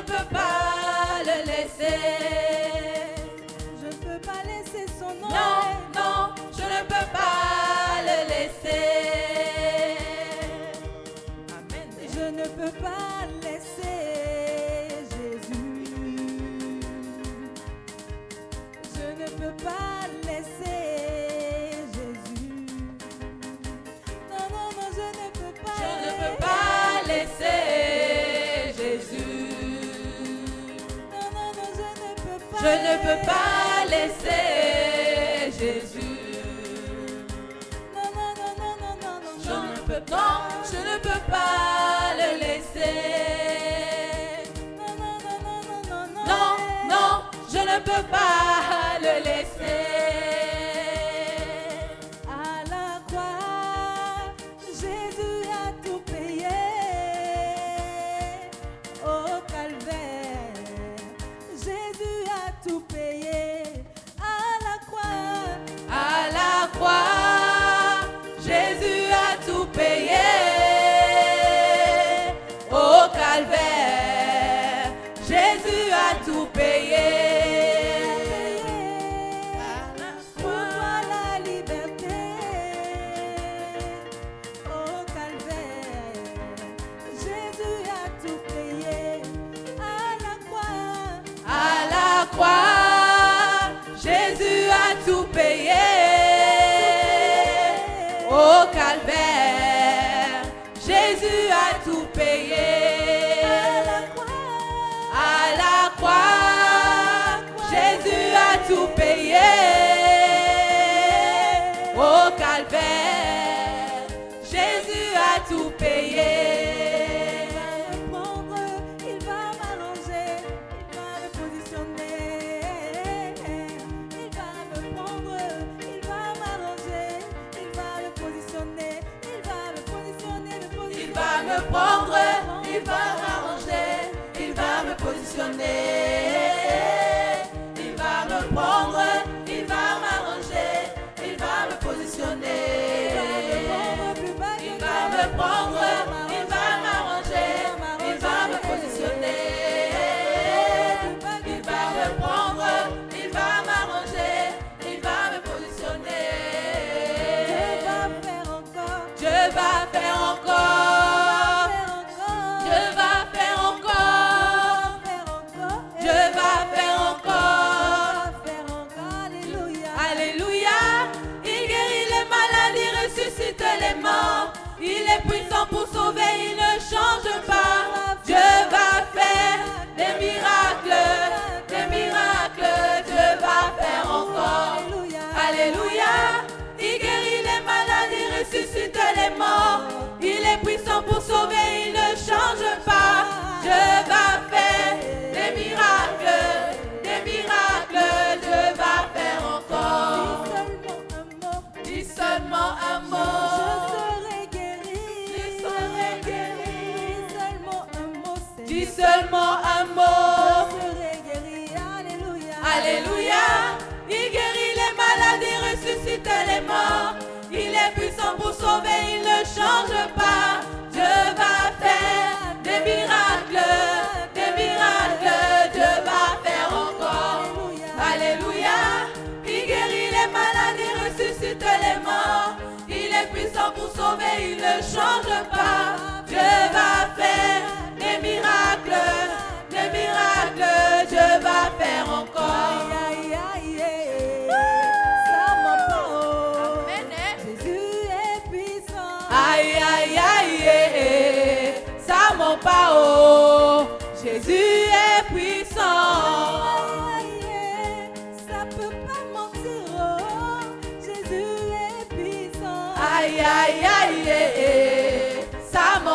peux pas le laisser. Je ne peux pas laisser son nom. Non, non, je ne peux pas le laisser. Amen. Je ne peux pas laisser Jésus. Je ne peux pas laisser Jésus. Non, non, non, je ne peux pas. Je ne peux pas laisser Jésus. Non, non, non, je ne peux pas. Je ne peux pas laisser Jésus. Non, non, non, non, non, non, non. Je ne peux pas, je ne peux pas le laisser. Non, non, non, non, non, non, non. Non, non, je ne peux pas le laisser. À la croix, Jésus a tout payé. Au calvaire, Jésus a tout payé. À la croix, À la croix, Jésus a tout payé. Au calvaire, Jésus a tout payé. pour toi la liberté. Au calvaire, Jésus a tout payé. À la croix, À la croix, Jésus a tout payé. Au calvaire, Jésus a tout payé. à la croix. À la croix, Jésus a tout payé. Au calvaire, Jésus a tout payé. Il va m'arranger, il va me positionner. Il va me prendre, il va m'arranger, il va me positionner. Il va me positionner, me positionner. Il va me prendre, il va m'arranger, il va me positionner. Il va me prendre, il va m'arranger, il va me positionner. Il va me prendre, il va m'arranger, il va me positionner. Il va me prendre, il va m'arranger, il va me positionner. Dieu va faire encore, Dieu va faire encore, Dieu va faire encore. Alléluia. Alléluia, il guérit les malades, il ressuscite les morts. Il est puissant pour sauver, il ne change pas. Dieu va faire des miracles, des miracles. Dieu va faire encore. Alléluia, il guérit les malades, il ressuscite les morts. Il est puissant pour sauver, il ne change pas. Dieu va faire des miracles, des miracles. Dieu va faire encore. Dis seulement un mot. Je serai guéri. Dis seulement un mot. Alléluia. Il guérit les malades, il ressuscite les morts. Il est puissant pour sauver, il ne change pas. Dieu va faire des miracles, des miracles. Dieu va faire encore. Alléluia. Il guérit les malades, il ressuscite les morts. Il est puissant pour sauver, il ne change pas. Dieu va faire des miracles, des miracles. Dieu va faire encore. Aïe, aïe, aïe, ça ment pas, oh. Jésus est puissant. Ça peut pas mentir, oh. Jésus est puissant. Aïe, aïe, aïe, ça ment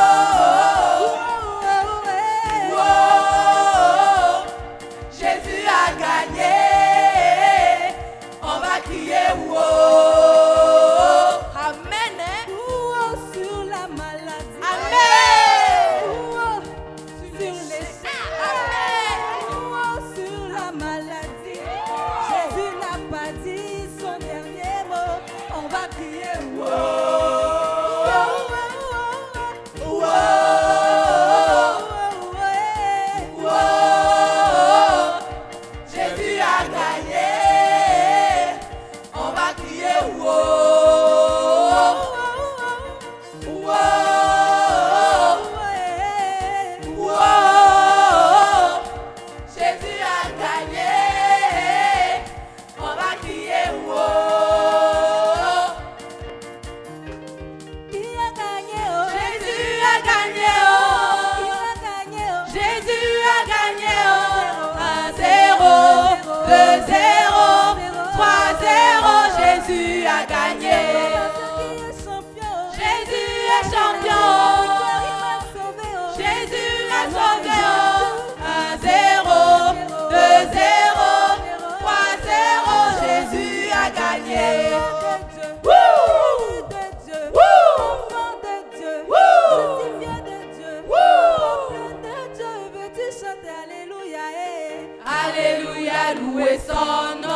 Louez son nom.